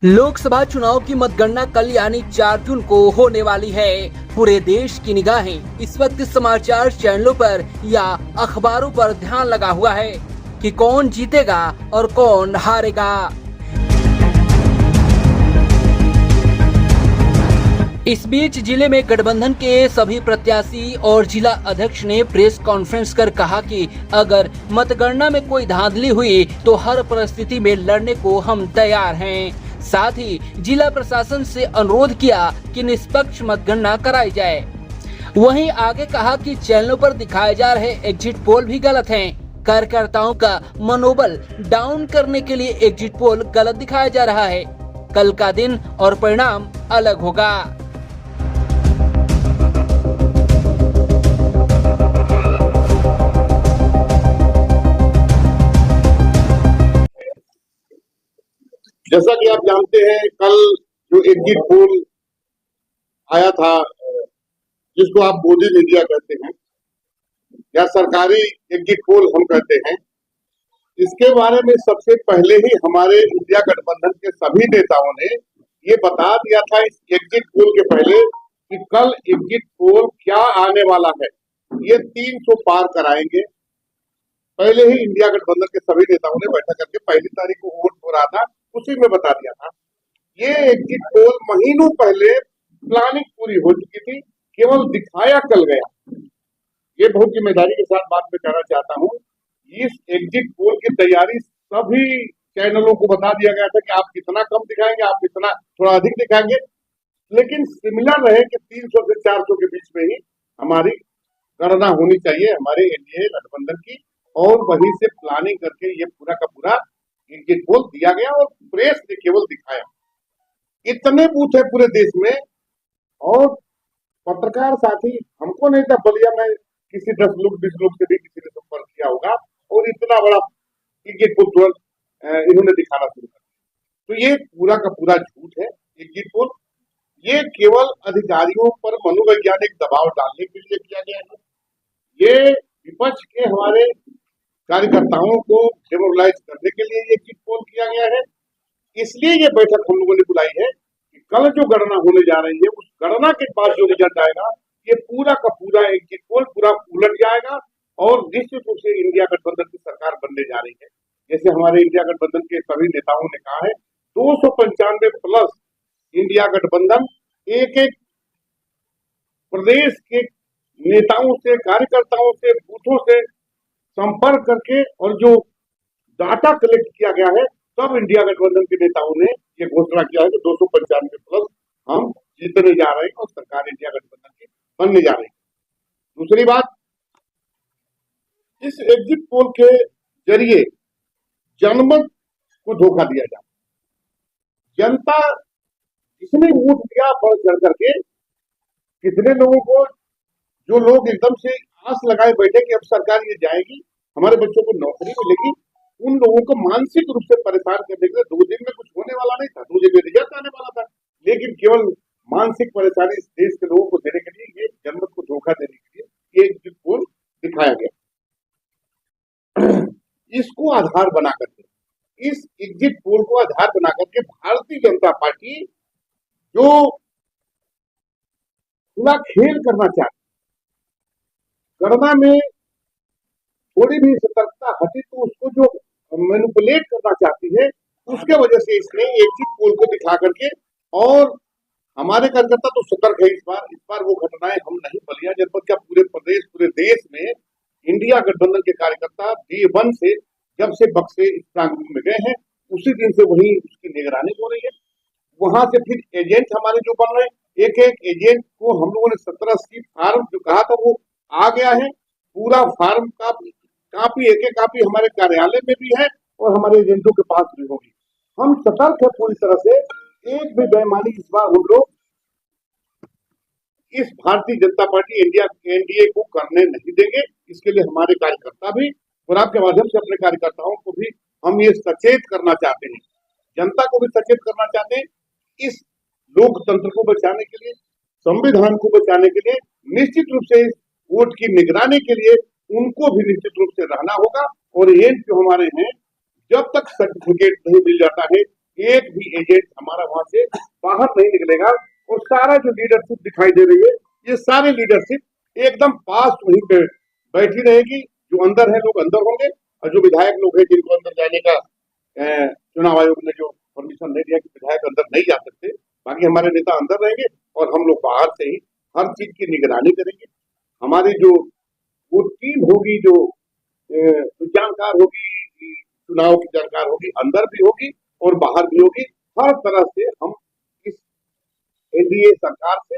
लोकसभा चुनाव की मतगणना कल यानी 4 जून को होने वाली है। पूरे देश की निगाहें इस वक्त समाचार चैनलों पर या अखबारों पर ध्यान लगा हुआ है कि कौन जीतेगा और कौन हारेगा। इस बीच जिले में गठबंधन के सभी प्रत्याशी और जिला अध्यक्ष ने प्रेस कॉन्फ्रेंस कर कहा कि अगर मतगणना में कोई धांधली हुई तो हर परिस्थिति में लड़ने को हम तैयार हैं। साथ ही जिला प्रशासन से अनुरोध किया कि निष्पक्ष मतगणना कराई जाए। वहीं आगे कहा कि चैनलों पर दिखाए जा रहे एग्जिट पोल भी गलत हैं। कार्यकर्ताओं का मनोबल डाउन करने के लिए एग्जिट पोल गलत दिखाया जा रहा है। कल का दिन और परिणाम अलग होगा। जैसा कि आप जानते हैं, कल जो एग्जिट पोल आया था, जिसको आप मोदी मीडिया कहते हैं या सरकारी एग्जिट पोल हम कहते हैं, इसके बारे में सबसे पहले ही हमारे इंडिया गठबंधन के सभी नेताओं ने ये बता दिया था इस एग्जिट पोल के पहले कि कल एग्जिट पोल क्या आने वाला है। ये 300 पार कराएंगे। पहले ही इंडिया गठबंधन के सभी नेताओं ने बैठक करके 1 तारीख को वोट हो रहा था, उसी में बता दिया था। ये एग्जिट पोल महीनों पहले प्लानिंग पूरी हो चुकी थी, केवल दिखाया कल गया। ये बहुत जिम्मेदारी के साथ बात में कहना चाहता हूँ, इस एग्जिट पोल की तैयारी सभी चैनलों को बता दिया गया था कि आप कितना कम दिखाएंगे, आप कितना थोड़ा अधिक दिखाएंगे, लेकिन सिमिलर रहे कि 300 से 400 के बीच में ही हमारी गणना होनी चाहिए हमारे एनडीए गठबंधन की, और वहीं से प्लानिंग करके ये पूरा का पूरा एग्जिट पोल दिया गया और प्रेस ने केवल दिखाया। इतने बूथ है पूरे देश में, और पत्रकार साथी हमको नहीं था, बलिया में किसी 10 लोग 20 लोग से भी किसी ने संपर्क किया होगा और इतना बड़ा एग्जिट पोल तुरंत इन्होंने दिखाना शुरू कर दिया। तो ये पूरा का पूरा झूठ है एग्जिट पोल। ये केवल अधिकारियों पर मनोवैज्ञानिक दबाव डालने के लिए किया गया है। ये विपक्ष के हमारे कार्यकर्ताओं को डेमोरलाइज करने के लिए ये एग्जिट पोल किया गया है। इसलिए ये बैठक हम लोगों ने बुलाई है कि कल जो गणना होने जा रही है, उस गणना के बाद जो रिजल्ट आएगा, ये पूरा का पूरा एग्जिट पोल पूरा उलट जाएगा और निश्चित रूप से इंडिया गठबंधन की सरकार बनने जा रही है। जैसे हमारे इंडिया गठबंधन के सभी नेताओं ने कहा है, 295 प्लस इंडिया गठबंधन एक एक प्रदेश के नेताओं से, कार्यकर्ताओं से, बूथों से संपर्क करके और जो डाटा कलेक्ट किया गया है, तब इंडिया गठबंधन के नेताओं ने ये घोषणा किया है कि 295 प्लस हम जीतने जा रहे हैं और सरकार इंडिया गठबंधन की बनने जा रही है। दूसरी बात, इस एग्जिट पोल के जरिए जनमत को धोखा दिया जाता है। जनता जिसने वोट दिया बढ़ चढ़ करके, कितने लोगों को, जो लोग एकदम से आस लगाए बैठे कि अब सरकार ये जाएगी, हमारे बच्चों को नौकरी मिलेगी, उन लोगों को मानसिक रूप से परेशान करने के लिए 2 दिन में कुछ होने वाला नहीं था, 2 दिन में रिजल्ट आने वाला था, लेकिन केवल मानसिक परेशानी इस देश के लोगों को देने के लिए, ये जनमत को धोखा देने के लिए ये एग्जिट पोल दिखाया गया। इसको आधार बना करके, इस एग्जिट पोल को आधार बना करके भारतीय जनता पार्टी जो पूरा खेल करना चाहती, गणना में थोड़ी भी सतर्कता हटी तो उसको जो मैनिपुलेट करना चाहती है, उसके वजह से इसने एग्जिट पोल को दिखा करके, और हमारे कार्यकर्ता तो सतर्क है इस बार वो घटनाएं हम नहीं, बलिया जनपद का पूरे प्रदेश पूरे देश में इंडिया गठबंधन के कार्यकर्ता डे 1 से, जब से बक्से इस प्रांगण में गए हैं, उसी दिन से वही उसकी निगरानी हो रही है। वहां से फिर एजेंट हमारे जो बन रहे हैं, एक एक एजेंट को हम लोगों ने 17 सी फार्म जो कहा था वो आ गया है। पूरा फार्म का कापी एक एक कापी हमारे कार्यालय में भी है और हमारे एजेंटों के पास भी होगी। हम सतर्क है पूरी तरह से, एक भी बेईमानी इस बार हम लोग इस भारतीय जनता पार्टी एनडीए को करने नहीं देंगे। इसके लिए हमारे कार्यकर्ता भी, और आपके माध्यम से अपने कार्यकर्ताओं को भी हम ये सचेत करना चाहते हैं, जनता को भी सचेत करना चाहते हैं। इस लोकतंत्र को बचाने के लिए, संविधान को बचाने के लिए, निश्चित रूप से इस वोट की निगरानी के लिए उनको भी निश्चित रूप से रहना होगा। और एजेंट जो हमारे हैं, जब तक सर्टिफिकेट नहीं मिल जाता है, एक भी एजेंट हमारा वहां से बाहर नहीं निकलेगा। और सारा जो लीडरशिप दिखाई दे रही है, ये सारी लीडरशिप एकदम पास वहीं पे बैठी रहेगी। जो अंदर है लोग अंदर होंगे, और जो विधायक लोग हैं जिनको अंदर जाने का चुनाव आयोग ने जो परमिशन नहीं दिया कि विधायक अंदर नहीं जा सकते, बाकी हमारे नेता अंदर रहेंगे और हम लोग बाहर से ही हर चीज की निगरानी करेंगे। हमारी जो वो टीम होगी, जो जानकार होगी, चुनाव की जानकार होगी, अंदर भी होगी और बाहर भी होगी। हर तरह से हम इस एनडीए सरकार से,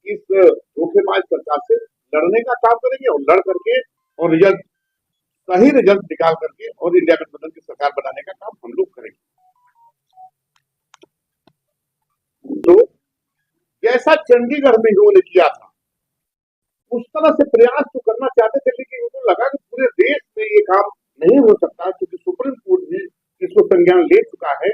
इस धोखेबाज सरकार से लड़ने का काम करेंगे और लड़ करके और रिजल्ट, सही रिजल्ट निकाल करके और इंडिया गठबंधन की सरकार बनाने का काम हम लोग करेंगे। तो जैसा चंडीगढ़ में इन्होंने किया था, उस तरह से प्रयास तो करना चाहते थे, लेकिन उनको लगा कि पूरे देश में ये काम नहीं हो सकता, क्योंकि सुप्रीम कोर्ट भी इसको संज्ञान ले चुका है।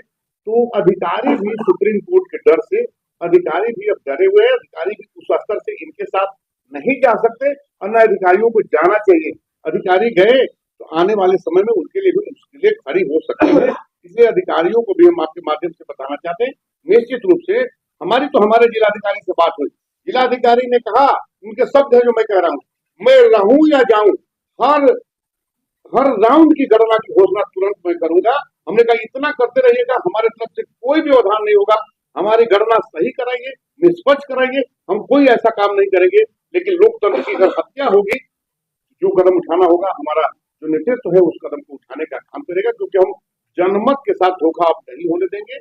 तो अधिकारी भी सुप्रीम कोर्ट के डर से, अधिकारी भी अब डरे हुए हैं। अधिकारी भी उस स्तर से इनके साथ नहीं जा सकते, अन्य अधिकारियों को जाना चाहिए। अधिकारी गए तो आने वाले समय में उनके लिए भी मुश्किलें खड़ी हो सकती है। इसलिए अधिकारियों को भी हम आपके माध्यम से बताना चाहते हैं, निश्चित रूप से हमारी तो हमारे जिलाधिकारी से बात हुई। जिलाधिकारी ने कहा, उनके शब्द है जो मैं कह रहा हूं, मैं रहूं या जाऊं, हर हर राउंड की गणना की घोषणा तुरंत मैं करूंगा। हमने कहा इतना करते रहिएगा, हमारे तरफ से कोई भी व्यवधान नहीं होगा। हमारी गणना सही कराइए, निष्पक्ष कराइए, हम कोई ऐसा काम नहीं करेंगे। लेकिन लोकतंत्र की अगर हत्या होगी, जो कदम उठाना होगा, हमारा जो नेतृत्व है उस कदम को उठाने का काम करेगा, क्योंकि हम जनमत के साथ धोखा अब नहीं होने देंगे।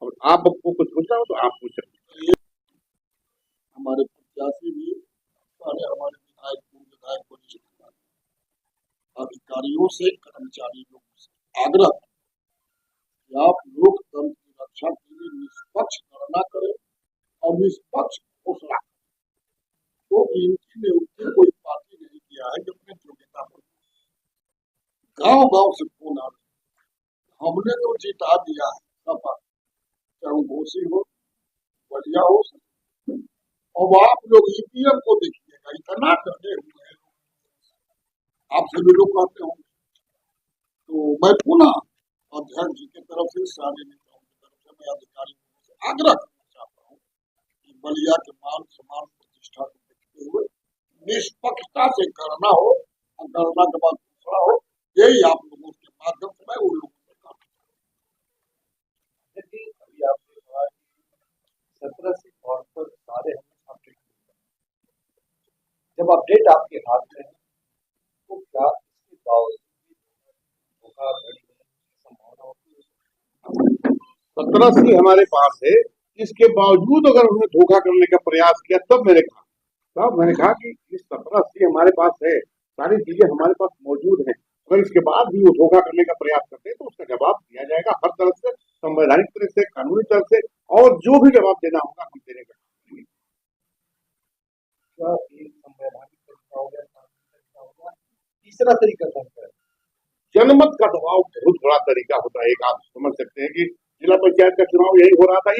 और आपको कुछ पूछना हो तो आप पूछ सकते हैं। हमारे प्रत्याशी भी सारे हमारे विधायक, पूर्व विधायक, वरिष्ठ अधिकारियों से, कर्मचारी लोगों से आग्रह कि आप लोकतंत्र की रक्षा के लिए निष्पक्ष गणना करें और निष्पक्ष घोषणा करें। तो इनकी नियुक्ति कोई पार्टी नहीं किया है जो अपनी योग्यता पर। गांव गांव से फोन आ रहे, हमने तो जिता दिया है सपा, चाहे घोषी हो, बढ़िया हो। अब आप लोग ईपीएम को देखिएगा, इतना डरे हुए हैं, आपसे भी लोग कहते होंगे। तो मैं पुनः अध्यक्ष जी की तरफ से, सारे नेताओं की तरफ से मैं अधिकारियों से आग्रह करना चाहता हूँ कि बलिया के मान सम्मान प्रतिष्ठा को देखते हुए निष्पक्षता से गणना हो और गणना के बाद दूसरा हो। यही आप लोगों के माध्यम से मैं उन लोगों से काम अभी आपने कहा कि 17 से तौर पर सारे अपडेट, जब अपडेट आपके हाथ में है तो क्या इसके बावजूद धोखाधड़ी की संभावना होती है? 17 हमारे पास है, इसके बावजूद अगर उन्होंने धोखा करने का प्रयास किया, तब मैंने कहा कि इस 17 हमारे पास है, सारी चीजें हमारे पास मौजूद हैं। अगर इसके बाद भी वो धोखा करने का प्रयास करते हैं तो उसका जवाब दिया जाएगा, हर तरह से, संवैधानिक तरह से, कानूनी तरह से, और जो भी जवाब देना होगा हम देने का। एक संवैधानिक तरीका हो गया, कानूनी तरीका हो गया, तीसरा तरीका कौन सा है? जनमत का दबाव बहुत बड़ा तरीका होता है। एक आप समझ सकते हैं कि जिला पंचायत का चुनाव यही हो रहा था।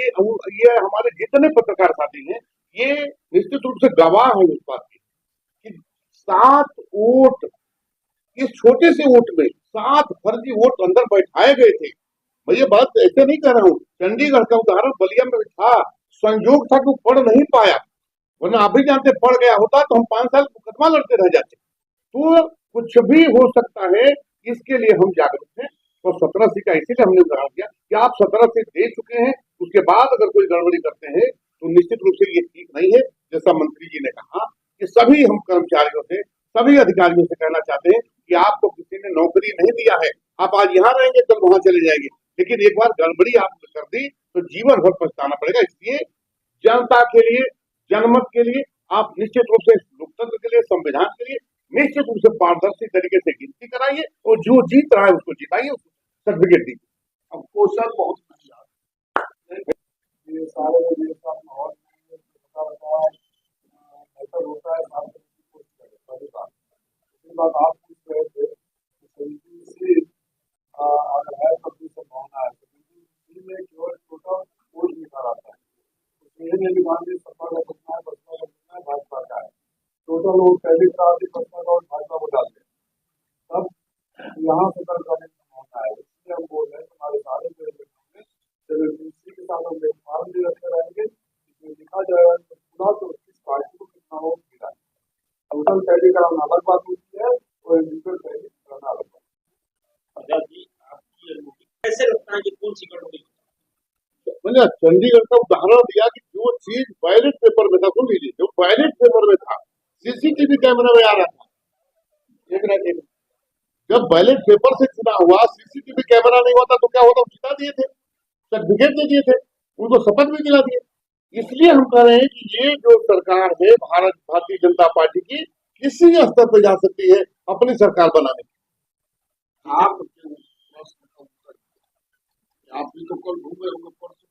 ये हमारे जितने पत्रकार साथी हैं, ये निश्चित रूप से गवाह है उस बात की कि 7 वोट, इस छोटे से वोट में 7 फर्जी वोट अंदर बैठाए गए थे। मैं ये बात ऐसे नहीं कह रहा हूँ, चंडीगढ़ का उदाहरण बलिया में था, संयोग था कि वो पढ़ नहीं पाया, वरना आप भी जानते पढ़ गया होता तो हम 5 साल मुकदमा लड़ते रह जाते। तो कुछ भी हो सकता है, इसके लिए हम जागरूक हैं। तो 17 का इसीलिए हमने उदाहरण दिया कि आप 17 दे चुके हैं, उसके बाद अगर कोई गड़बड़ी करते हैं तो निश्चित रूप से ये ठीक नहीं है। जैसा मंत्री जी ने कहा कि सभी हम कर्मचारियों से, सभी अधिकारियों से कहना चाहते हैं कि आपको किसी ने नौकरी नहीं दिया है, आप आज यहाँ रहेंगे कल वहां चले जाएंगे, लेकिन एक बार गड़बड़ी आपने कर दी तो जीवन भर पछताना पड़ेगा। इसलिए जनता के लिए, जनमत के लिए आप निश्चित रूप से, लोकतंत्र के लिए, संविधान के लिए निश्चित रूप से पारदर्शी तरीके से गिनती कराइए और जो जीत रहा है उसको जिताइए, उसको सर्टिफिकेट दीजिए। अब क्वेश्चन बहुत ये सारे माहौल बेहतर होता है, पहली बात। दूसरी बात, आप पूछ रहे थे से अगर है तो कोई संभावना है, तो में केवल छोटा कोई निकाल आता है। उसमें ये नहीं मान लीजिए सपा का कितना है, बसपा का कितना है, भाजपा का है, टोटल वो पहली प्रार्थी पत्थर और भाजपा को डाल दिया, तब यहाँ से कर करने का होना है। इसलिए हम बोल रहे हैं हमारे सारे डेलीगेशन के साथ हम फॉर्म भी रखते रहेंगे, इसमें लिखा जाएगा कि पूरा तो किस पार्टी को कितना वोट मिला है। टोटल टैली कराना अलग बात होती है और इंडिविजुअल टैली कराना अलग बात। कैसे लगता है कि कौन सी गड़बड़ी? मैंने चंडीगढ़ का उदाहरण दिया कि जो चीज बैलेट पेपर में था, सुन लीजिए, जो बैलेट पेपर में था सीसीटीवी कैमरा में आ रहा था। जब बैलेट पेपर से चुनाव हुआ, सीसीटीवी कैमरा नहीं होता तो क्या होता, जिता दिए थे, सर्टिफिकेट दे दिए थे, उनको शपथ भी दिला दिए। इसलिए हम कह रहे हैं कि ये जो सरकार है भारतीय जनता पार्टी की, किसी स्तर पर जा सकती है अपनी सरकार बनाने की। आप भी तो कल घूमे होंगे परसों,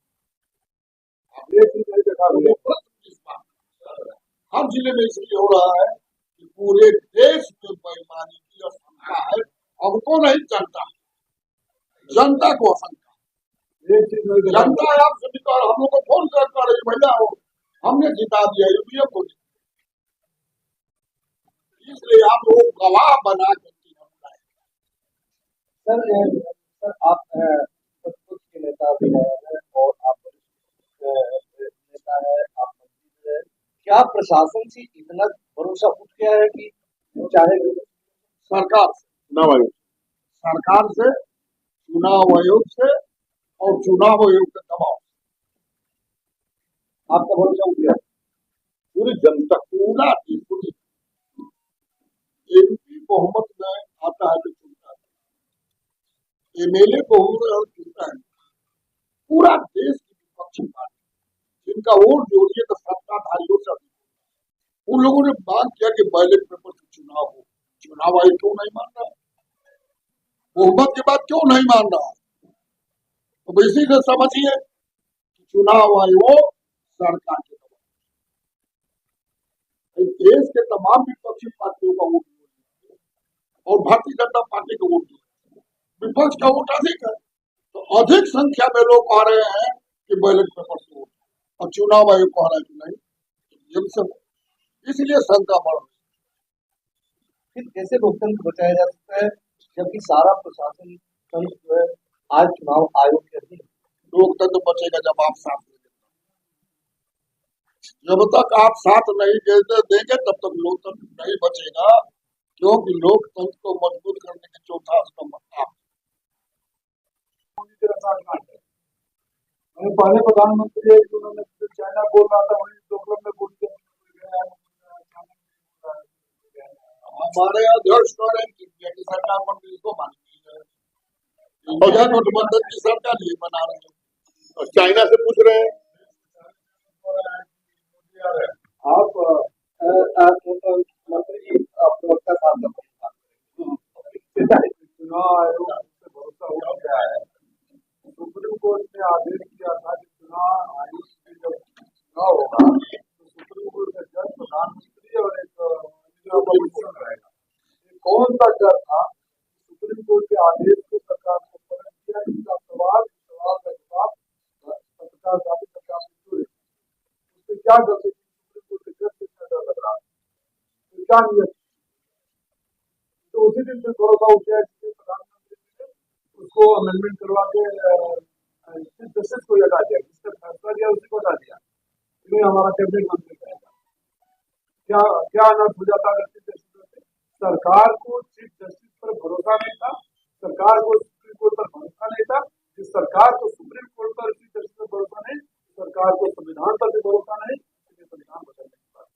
आप ये चीज नहीं देखा होगा। हर जिले में इसलिए हो रहा है कि पूरे देश में बेईमानी की आशंका है। अब तो नहीं जनता, जनता को आशंका। एक चीज नहीं, जनता आप सभी का हम लोग को फोन करता रही, भैया हो हमने जिता दिया यूपीए को, इसलिए आप लोग गवाह बना करके सर आप कुछ के नेता भी हैं और आप नेता है, आप मंत्री है, क्या प्रशासन से इतना भरोसा उठ गया है कि चाहे सरकार से, चुनाव आयोग से और चुनाव आयोग के दबाव, आपका भरोसा उठ गया? पूरी जनता, पूरा पूरी एमपी बहुमत में आता है तो चुनता है, एमएलए बहुमत और चुनता है। पूरा देश की विपक्षी पार्टी जिनका वोट जोड़िए तो सत्ताधारियों से, उन लोगों ने मांग किया कि बैलेट पेपर से चुनाव हो। चुनाव आयोग क्यों नहीं मान रहा? बहुमत के बाद क्यों नहीं मान रहा? तो इसी से समझिए कि चुनाव आयोग सरकार के दबाव, देश के तमाम विपक्षी पार्टियों का वोट और भारतीय जनता पार्टी का वोट, विपक्ष का वोट अधिक है, तो अधिक संख्या में लोग आ रहे हैं कि बैलेट पेपर से वोट, और चुनाव आयोग को आ रहा है कि नहीं, सब इसलिए शंका बढ़ रही। फिर कैसे लोकतंत्र बचाया जा सकता है जबकि सारा प्रशासन तंत्र जो है आज चुनाव आयोग के अधीन? लोकतंत्र बचेगा जब आप साथ देंगे, जब तक आप साथ नहीं देंगे तब तक लोकतंत्र नहीं बचेगा, क्योंकि लोकतंत्र को मजबूत करने के चौथा स्तंभ आप। पहले प्रधानमंत्री चाइना बोल रहा था, वही डोकलम में बोल दिया। हमारे अध्यक्ष कह रहे हैं कि सरकार मंत्री को मानती है, इंडिया गठबंधन की सरकार ये बना रहे हैं, और चाइना से पूछ रहे हैं आप मंत्री प्रवक्ता साहब चुनाव आयोग से भरोसा हो गया है। सुप्रीम कोर्ट ने आदेश दिया था कि चुनाव आयोग से जब चुनाव होगा तो सुप्रीम कोर्ट का जज प्रधानमंत्री और एक रहेगा। कौन सा जज था? सुप्रीम कोर्ट के आदेश को सरकार को पलट दिया। इसका सवाल का जवाब पत्रकार जाति सरकार से जुड़े, उससे क्या गलती? सुप्रीम कोर्ट के जज से क्या डर लग रहा है? क्या नियत? तो उसी दिन से भरोसा उठ गया, प्रधानमंत्री ने उसको अमेंडमेंट करवा के चीफ जस्टिस को हटा दिया, जिसका फैसला दिया उसी को हटा दिया, इसलिए हमारा कैबिनेट मंत्री रहेगा। क्या अनर्थ हो जाता है? चीफ जस्टिस सरकार को चीफ जस्टिस पर भरोसा नहीं था, सरकार को सुप्रीम कोर्ट पर भरोसा नहीं था। जिस सरकार को सुप्रीम कोर्ट पर चीफ जस्टिस पर भरोसा नहीं, सरकार को संविधान पर भी भरोसा नहीं, इसलिए संविधान बदलने की बात।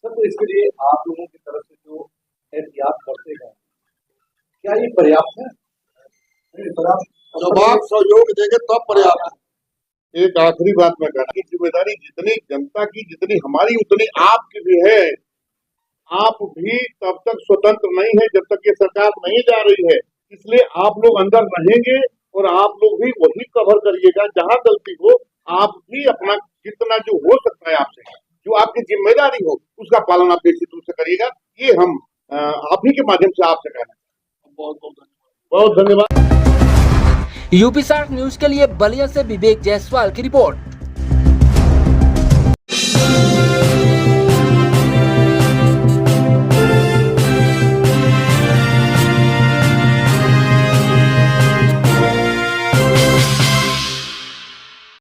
सर, तो इसके लिए आप लोगों की तरफ से जो एहतियात करते हैं, क्या ये पर्याप्त है? जब आप सहयोग देंगे तब पर्याप्त है। एक आखिरी बात मैं कहना की जिम्मेदारी जितनी जनता की जितनी हमारी उतनी आपकी भी है। आप भी तब तक स्वतंत्र नहीं है जब तक ये सरकार नहीं जा रही है, इसलिए आप लोग अंदर रहेंगे और आप लोग भी वही कवर करिएगा जहां गलती हो। आप भी अपना जितना जो हो सकता है आपसे, जो आपकी जिम्मेदारी हो, उसका पालन आप निश्चित रूप से करिएगा। ये हम आप ही के माध्यम से आपसे कहना है। बहुत धन्यवाद। यूपी 60 न्यूज के लिए बलिया से विवेक जायसवाल की रिपोर्ट।